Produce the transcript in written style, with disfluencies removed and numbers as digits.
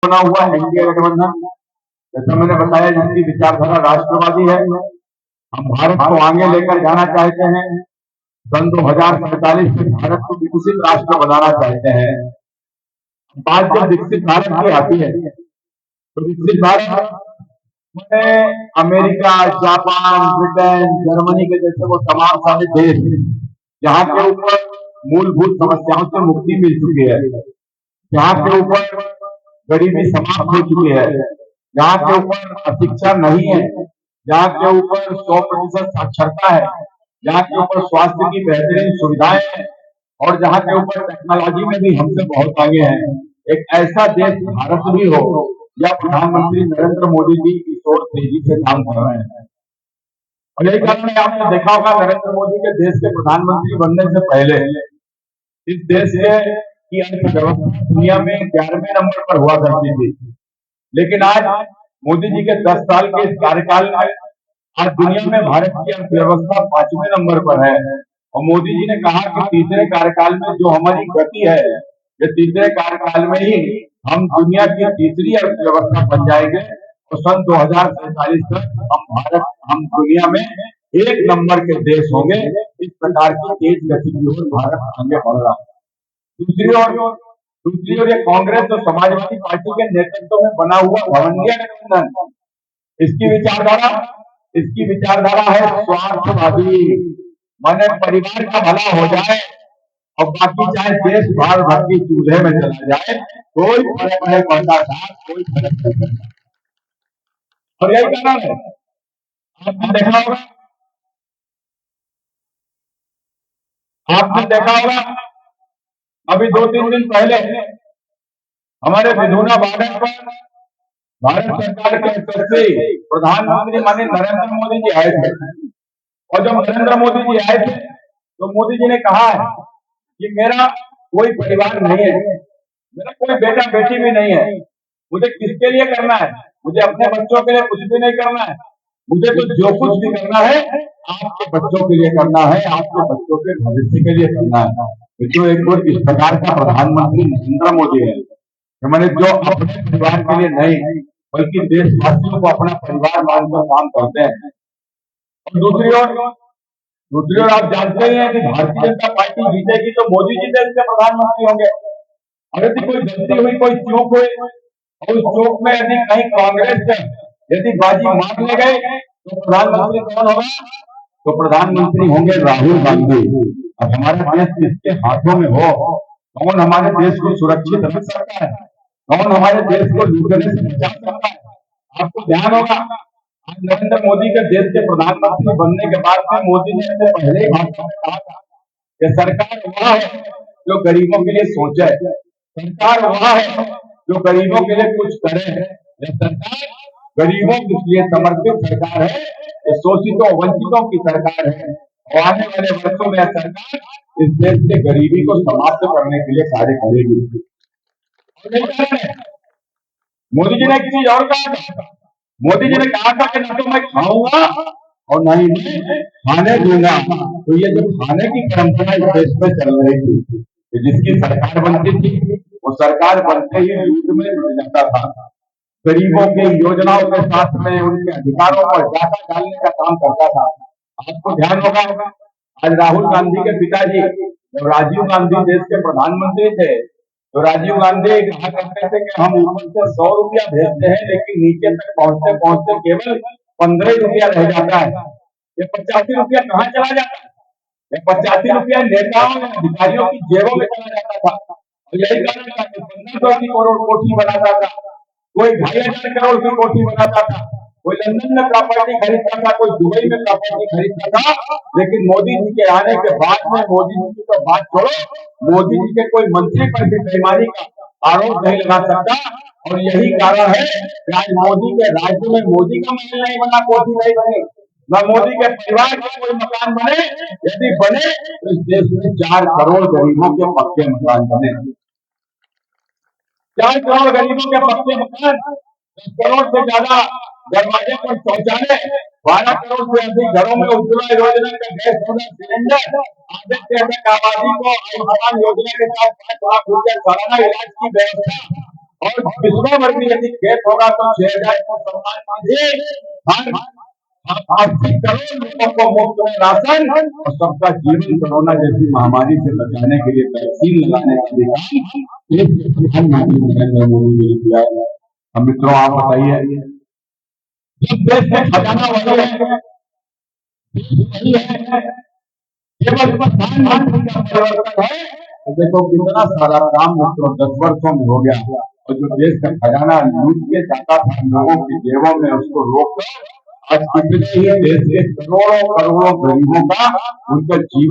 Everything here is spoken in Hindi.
बना हुआ एनडीए गठबंधन, जैसा मैंने बताया, जिसकी विचारधारा राष्ट्रवादी है। हम भारत को आगे लेकर जाना चाहते हैं। सन 2047 में भारत को विकसित राष्ट्र बनाना चाहते हैं। बात जब विकसित भारत की आती है तो विकसित भारत में अमेरिका, जापान, ब्रिटेन, जर्मनी के जैसे वो तमाम सारे देश जहाँ के ऊपर मूलभूत समस्याओं से मुक्ति मिल चुकी है, जहाँ के ऊपर गरीबी समाप्त हो चुकी है, जहाँ के ऊपर अशिक्षा नहीं है, जहाँ के ऊपर 100% साक्षरता है, जहाँ के ऊपर स्वास्थ्य की बेहतरीन सुविधाएं हैं और जहाँ के ऊपर टेक्नोलॉजी में भी हमसे बहुत आगे हैं। एक ऐसा देश भारत भी हो, या प्रधानमंत्री नरेंद्र मोदी जी इस ओर तेजी से काम कर रहे हैं। और यही कारण है, आपने देखा होगा नरेंद्र मोदी के देश के प्रधानमंत्री बनने से पहले इस देश की अर्थव्यवस्था दुनिया में 11वें नंबर पर हुआ करती थी, लेकिन आज मोदी जी के 10 साल के इस कार्यकाल में आज दुनिया में भारत की अर्थव्यवस्था 5वें नंबर पर है। और मोदी जी ने कहा कि तीसरे कार्यकाल में जो हमारी गति है, ये तीसरे कार्यकाल में ही हम दुनिया की तीसरी अर्थव्यवस्था बन जाएंगे और सन 2047 तक हम दुनिया में 1 नंबर के देश होंगे। इस प्रकार की तेज गति की ओर भारत आगे बढ़ रहा है। दूसरी ओर ये कांग्रेस और समाजवादी पार्टी के नेतृत्व में बना हुआ भवंडिया गठबंधन, इसकी विचारधारा है स्वार्थवादी। माने परिवार का भला हो जाए और बाकी चाहे देश भर की चूल्हे में चला जाए, कोई फर्क नहीं पड़ता था, कोई फर्क नहीं पड़ता। और यही कारण है, आपने देखा होगा अभी 2-3 दिन पहले हमारे विधुना बॉर्डर पर भारत सरकार के एसएससी प्रधानमंत्री माननीय नरेंद्र मोदी जी आए थे। और जब नरेंद्र मोदी जी आए थे तो मोदी जी ने कहा है कि मेरा कोई परिवार नहीं है, मेरा कोई बेटा बेटी भी नहीं है, मुझे किसके लिए करना है, मुझे अपने बच्चों के लिए कुछ भी नहीं करना है, मुझे तो जो कुछ भी करना है आपके बच्चों के लिए करना है, आपके बच्चों के भविष्य के लिए करना है। जो एक इस प्रकार का प्रधानमंत्री नरेंद्र मोदी है, मैंने जो अपने परिवार के लिए नहीं बल्कि देशवासियों को अपना परिवार मानकर काम करते हैं। और दूसरी ओर आप जानते ही हैं कि भारतीय जनता पार्टी जीतेगी तो मोदी जी देश के प्रधानमंत्री होंगे। अगर कोई गलती हुई, कोई चूक हुई और उस चूक में यदि कहीं कांग्रेस से यदि बाजी मार ले गए तो प्रधानमंत्री कौन होगा? तो प्रधानमंत्री होंगे राहुल गांधी। अब हमारा देश किसके हाथों में हो, कौन हमारे देश को सुरक्षित रख सकता है, कौन हमारे देश को लूटने से बचा सकता है? आपको ध्यान होगा नरेंद्र मोदी के देश के प्रधानमंत्री बनने के बाद में मोदी ने अपने पहले ही भाषण में कहा था कि सरकार वह है जो गरीबों के लिए सोचे, सरकार वह है जो गरीबों के लिए कुछ करे, यह सरकार गरीबों के लिए समर्पित सरकार है, ये शोषितों वंचितों की सरकार है। और आने वाले वर्षों में यह सरकार इस देश से गरीबी को समाप्त करने के लिए कार्य करेगी। मोदी जी ने एक चीज और कहा था, मोदी जी ने कहा था कि न तो मैं खाऊंगा और न ही मैं खाने दूंगा। तो ये जो खाने की परंपरा इस देश में चल रही थी, जिसकी सरकार बनती थी वो सरकार बनते ही लूट में जुट जाता था, गरीबों के योजनाओं के साथ में उनके अधिकारों पर डाका डालने का काम करता था। आपको ध्यान होगा आज राहुल गांधी के पिताजी जब राजीव गांधी देश के प्रधानमंत्री थे तो राजीव गांधी कहा करते थे कि हम ऊपर से 100 रुपया भेजते हैं लेकिन नीचे तक पहुंचते पहुंचते केवल 15 रुपया रह जाता है। ये 85 रुपया कहाँ चला जाता है? ये 85 रुपया नेताओं और अधिकारियों की जेबों में चला जाता था। और यही कारण था कि 1500 की करोड़ कोठी बनाता था, कोई 2500 करोड़ की कोठी बनाता था, कोई लंदन में प्रॉपर्टी खरीदता था, कोई दुबई में प्रॉपर्टी खरीदता था। लेकिन मोदी जी के आने के बाद में मोदी जी की तो बात छोड़ो, मोदी जी के कोई मंत्री पर भी बेईमानी का आरोप नहीं लगा सकता। और यही कारण है कि आज मोदी के राज्य में मोदी का महल नहीं बना, कोठी नहीं बनी, न मोदी के परिवार के कोई मकान बने, यदि बने तो इस देश में 4 करोड़ गरीबों के पक्के मकान बने। 4 करोड़ गरीबों के पक्के मकान, 10 करोड़ से ज्यादा दरवाजे पर शौचालय, 12 करोड़ से अधिक घरों में उज्ज्वला योजना का गैस सिलेंडर, आधे से अधिक आबादी को आयुष्मान योजना के साथ 5 लाख रुपया सालाना इलाज की व्यवस्था, और विश्वभर में यदि खेत होगा तो 6,000 को सम्मान निधि हर 80 करोड़ लोगों को मुफ्त में राशन और सबका जीवन कोरोना जैसी महामारी से बचाने के लिए वैक्सीन लगाने का भी काम एक प्रधानमंत्री नरेंद्र मोदी ने किया है। अब मित्रों आप बताइए, जब देश में खजाना वही है, वही है, केवल प्रधानमंत्री का परिवर्तन है, तो देखो कितना सारा काम मित्रों 10 वर्षों में हो गया। और जो देश का खजाना लूट के जाता था लोगों की जेबों में, उसको रोककर आज कितने ही देश के करोड़ों करोड़ों गरीबों का उनका जीवन